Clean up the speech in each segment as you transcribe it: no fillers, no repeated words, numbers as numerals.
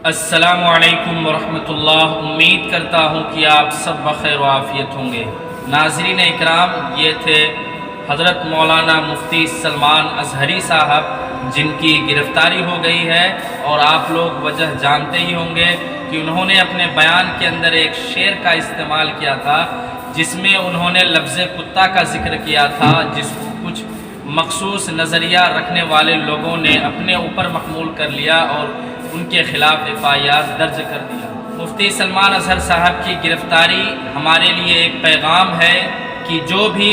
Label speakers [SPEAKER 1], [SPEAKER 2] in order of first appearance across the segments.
[SPEAKER 1] السلام علیکم ورحمۃ اللہ۔ امید کرتا ہوں کہ آپ سب بخیر و عافیت ہوں گے۔ ناظرین اکرام، یہ تھے حضرت مولانا مفتی سلمان اظہری صاحب، جن کی گرفتاری ہو گئی ہے، اور آپ لوگ وجہ جانتے ہی ہوں گے کہ انہوں نے اپنے بیان کے اندر ایک شعر کا استعمال کیا تھا، جس میں انہوں نے لفظ کتا کا ذکر کیا تھا، جس کو کچھ مخصوص نظریہ رکھنے والے لوگوں نے اپنے اوپر محمول کر لیا اور ان کے خلاف FIR درج کر دیا۔ مفتی سلمان اظہر صاحب کی گرفتاری ہمارے لیے ایک پیغام ہے کہ جو بھی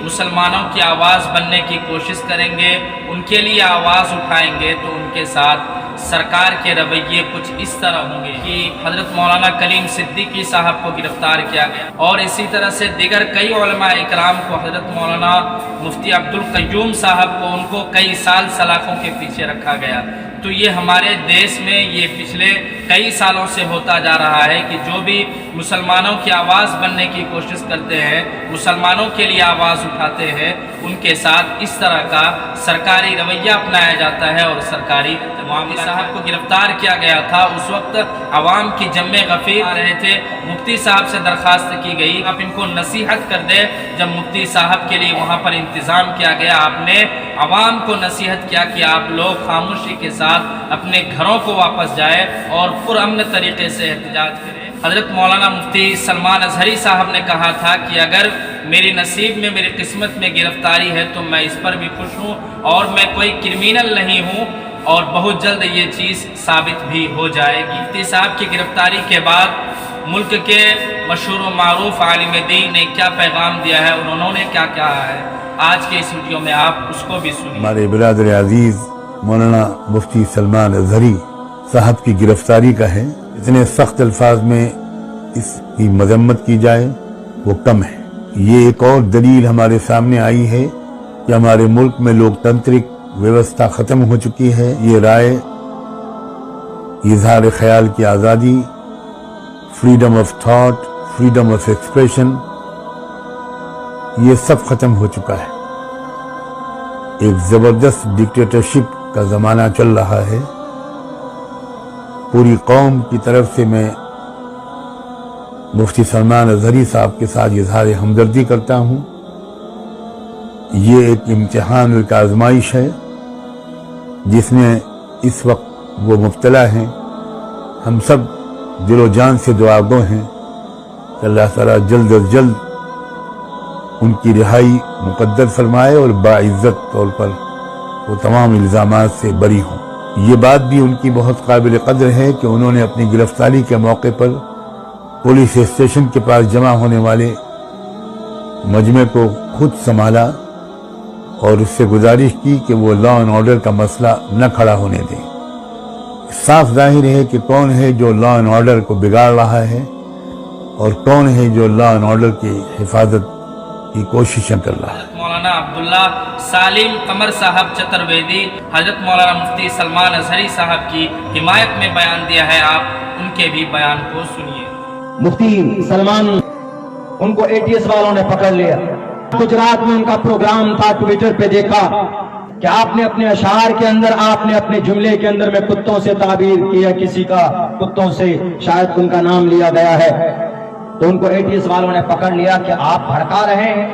[SPEAKER 1] مسلمانوں کی آواز بننے کی کوشش کریں گے، ان کے لیے آواز اٹھائیں گے، تو ان کے ساتھ سرکار کے رویے کچھ اس طرح ہوں گے کہ حضرت مولانا کلیم صدیقی صاحب کو گرفتار کیا گیا، اور اسی طرح سے دیگر کئی علماء اکرام کو، حضرت مولانا مفتی عبدالقیوم صاحب کو، ان کو کئی سال سلاخوں کے پیچھے رکھا گیا۔ تو یہ ہمارے دیش میں یہ پچھلے کئی سالوں سے ہوتا جا رہا ہے کہ جو بھی مسلمانوں کی آواز بننے کی کوشش کرتے ہیں، مسلمانوں کے لیے آواز اٹھاتے ہیں، ان کے ساتھ اس طرح کا سرکاری رویہ اپنایا جاتا ہے اور سرکاری معاملہ۔ صاحب کو گرفتار کیا گیا تھا، اس وقت عوام کی جمع غفیر آ رہے تھے، مفتی صاحب سے درخواست کی گئی آپ ان کو نصیحت کر دیں۔ جب مفتی صاحب کے لیے وہاں پر انتظام کیا گیا، آپ نے عوام کو نصیحت کیا کہ آپ لوگ خاموشی کے ساتھ اپنے گھروں کو واپس جائیں اور پرامن طریقے سے احتجاج کریں۔ حضرت مولانا مفتی سلمان اظہری صاحب نے کہا تھا کہ اگر میری نصیب میں، میری قسمت میں گرفتاری ہے تو میں اس پر بھی خوش ہوں، اور میں کوئی کرمینل نہیں ہوں، اور بہت جلد یہ چیز ثابت بھی ہو جائے گی۔ مفتی صاحب کی گرفتاری کے بعد ملک کے مشہور و معروف عالم دین نے کیا پیغام دیا ہے، انہوں نے کیا کہا ہے، آج کے اس ویڈیو میں آپ اس کو بھی سنیں۔
[SPEAKER 2] ہمارے برادر عزیز مولانا مفتی سلمان اظہری صاحب کی گرفتاری کا ہے، اتنے سخت الفاظ میں اس کی مذمت کی جائے وہ کم ہے۔ یہ ایک اور دلیل ہمارے سامنے آئی ہے کہ ہمارے ملک میں لوک تنترک ویوستھا ختم ہو چکی ہے۔ یہ رائے، اظہار خیال کی آزادی، freedom of thought, freedom of expression, یہ سب ختم ہو چکا ہے۔ ایک زبردست ڈکٹیٹرشپ کا زمانہ چل رہا ہے۔ پوری قوم کی طرف سے میں مفتی سلمان اظہری صاحب کے ساتھ اظہار ہمدردی کرتا ہوں۔ یہ ایک امتحان، ایک آزمائش ہے جس میں اس وقت وہ مبتلا ہیں۔ ہم سب دل و جان سے دعا گو ہیں کہ اللہ تعالیٰ جلد از جلد ان کی رہائی مقدر فرمائے اور باعزت طور پر وہ تمام الزامات سے بری ہوں۔ یہ بات بھی ان کی بہت قابل قدر ہے کہ انہوں نے اپنی گرفتاری کے موقع پر پولیس اسٹیشن کے پاس جمع ہونے والے مجمع کو خود سنبھالا اور اس سے گزارش کی کہ وہ لا اینڈ آرڈر کا مسئلہ نہ کھڑا ہونے دیں۔ صاف ظاہر ہے کہ کون ہے جو لا اینڈ آرڈر کو بگاڑ رہا ہے اور کون ہے جو لا اینڈ آرڈر کی حفاظت کی کوششیں کر رہا ہے۔
[SPEAKER 1] مولانا عبداللہ سالم قمر صاحب چترویدی حضرت مولانا مفتی سلمان اظہری صاحب کی حمایت میں بیان دیا ہے، آپ ان کے بھی بیان کو سنیے۔
[SPEAKER 3] مفتی سلمان، ان کو ATS والوں نے پکڑ لیا۔ گجرات میں ان کا پروگرام تھا، ٹویٹر پہ دیکھا کہ آپ نے اپنے اشعار کے اندر، آپ نے اپنے جملے کے اندر میں کتوں سے تعبیر کیا، کسی کا کتوں سے شاید ان کا نام لیا گیا ہے، تو ان کو ATS والوں نے پکڑ لیا کہ آپ بھڑکا رہے ہیں،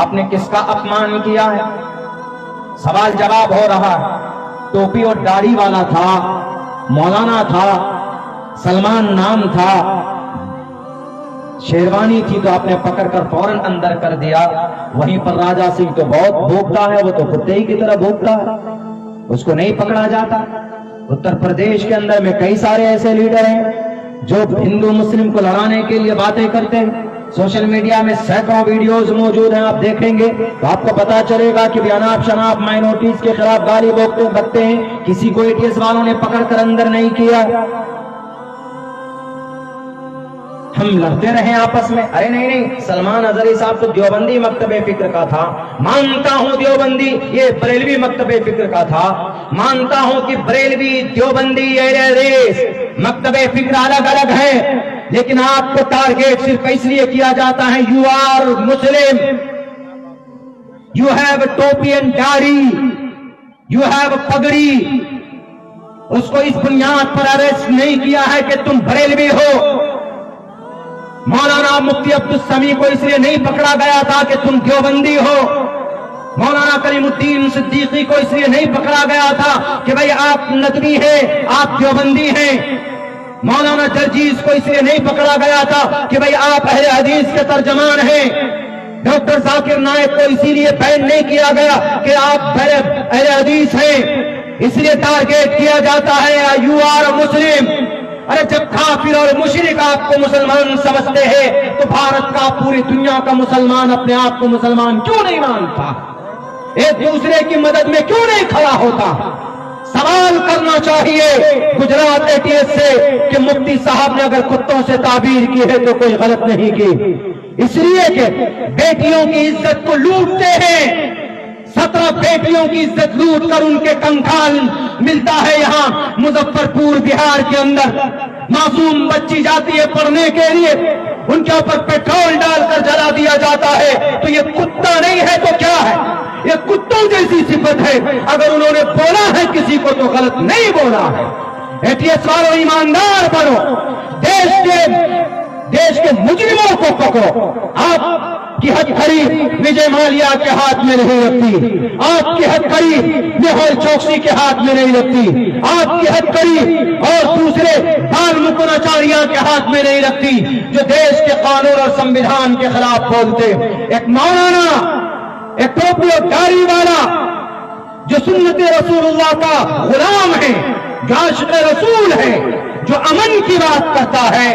[SPEAKER 3] آپ نے کس کا اپمان کیا ہے۔ سوال جواب ہو رہا ہے۔ ٹوپی اور داڑھی والا تھا، مولانا تھا، سلمان نام تھا، شیروانی تھی، تو آپ نے پکڑ کر فوراً اندر کر دیا۔ وہیں پر راجا سنگھ تو بہت بھوکتا ہے، وہ تو کتے ہی کی طرح بھوکتا ہے، اس کو نہیں پکڑا جاتا۔ اتر پردیش کے اندر میں کئی سارے ایسے لیڈر ہیں جو ہندو مسلم کو لڑانے کے لیے باتیں کرتے ہیں۔ سوشل میڈیا میں سینکڑوں ویڈیوز موجود ہیں، آپ دیکھیں گے تو آپ کو پتا چلے گا کہ اناپ شناپ مائنورٹیز کے خلاف گالی بکتے ہیں، کسی کو ATS والوں نے پکڑ کر اندر نہیں کیا۔ ہم لڑتے رہے آپس میں، ارے نہیں، سلمان اظہری صاحب تو دیوبندی مکتب فکر کا تھا، مانتا ہوں دیوبندی یہ بریلوی مکتب فکر کا تھا، مانتا ہوں کہ بریلوی دیوبندی مکتب فکر الگ الگ ہے، لیکن آپ کو ٹارگیٹ صرف اس لیے کیا جاتا ہے، you are Muslim, you have ٹوپی اینڈ داڑھی، یو ہیو پگڑی، اس کو اس بنیاد پر اریسٹ نہیں کیا ہے کہ تم بریلوی ہو. مولانا مفتی عبدالسمیع کو اس لیے نہیں پکڑا گیا تھا کہ تم دیوبندی ہو. مولانا کریم الدین صدیقی کو اس لیے نہیں پکڑا گیا تھا کہ بھئی آپ ندوی ہیں، آپ دیوبندی ہیں. مولانا جرجیز کو اس لیے نہیں پکڑا گیا تھا کہ بھئی آپ اہل حدیث کے ترجمان ہیں. ڈاکٹر ذاکر نائک کو اسی لیے بین نہیں کیا گیا کہ آپ اہل حدیث ہیں. اس لیے ٹارگیٹ کیا جاتا ہے یو آر مسلم. ارے جب کافر اور مشرک آپ کو مسلمان سمجھتے ہیں تو بھارت کا پوری دنیا کا مسلمان اپنے آپ کو مسلمان کیوں نہیں مانتا؟ ایک دوسرے کی مدد میں کیوں نہیں کھڑا ہوتا؟ سوال کرنا چاہیے گجرات ATS سے کہ مفتی صاحب نے اگر کتوں سے تعبیر کی ہے تو کوئی غلط نہیں کی. اس لیے کہ بیٹیوں کی عزت کو لوٹتے ہیں. 17 بیٹیوں کی عزت لوٹ کر ان کے کنکال ملتا ہے یہاں مظفر پور بہار کے اندر. معصوم بچی جاتی ہے پڑھنے کے لیے، ان کے اوپر پیٹرول ڈال کر جلا دیا جاتا ہے. تو یہ کتا نہیں ہے تو کیا ہے؟ یہ کتوں جیسی صفت ہے. اگر انہوں نے بولا ہے کسی کو تو غلط نہیں بولا ہے. ATS والوں ایماندار بنو، دیش کے مجرموں کو پکڑو. آپ کی ہتھکڑی وجے مالیا کے ہاتھ میں نہیں لگتی، آپ کی ہتھکڑی میہول چوکسی کے ہاتھ میں نہیں لگتی، آپ کی ہتھکڑی اور دوسرے بال مکن آچاریہ کے ہاتھ میں نہیں لگتی جو دیش کے قانون اور سنویدھان کے خلاف بولتے. ایک مولانا، ایک ٹوپی اور داڑھی والا جو سنت رسول اللہ کا غلام ہے، جو عاشق رسول ہے، جو امن کی بات کرتا ہے،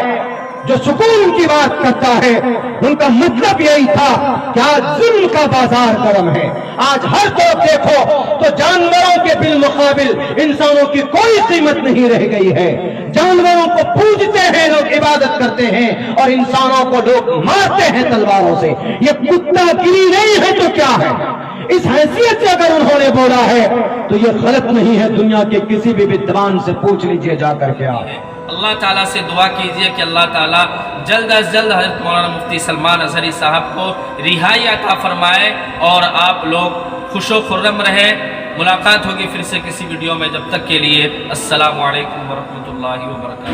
[SPEAKER 3] جو سکون کی بات کرتا ہے، ان کا مطلب یہی تھا کہ آج ظلم کا بازار گرم ہے. آج ہر طرف دیکھو تو جانوروں کے بالمقابل انسانوں کی کوئی قیمت نہیں رہ گئی ہے. جانوروں کو پوجتے ہیں لوگ، عبادت کرتے ہیں، اور انسانوں کو لوگ مارتے ہیں تلواروں سے. یہ کتا گری نہیں ہے تو کیا ہے؟ اس حیثیت سے اگر انہوں نے بولا ہے تو یہ غلط نہیں ہے. دنیا کے کسی بھی ودوان سے پوچھ لیجئے جا کر کے. آپ
[SPEAKER 1] اللہ تعالیٰ سے دعا کیجئے کہ اللہ تعالیٰ جلد از جلد حضرت مولانا مفتی سلمان اظہری صاحب کو رہائی عطا فرمائے اور آپ لوگ خوش و خرم رہیں. ملاقات ہوگی پھر سے کسی ویڈیو میں. جب تک کے لیے السلام علیکم ورحمۃ اللہ وبرکاتہ.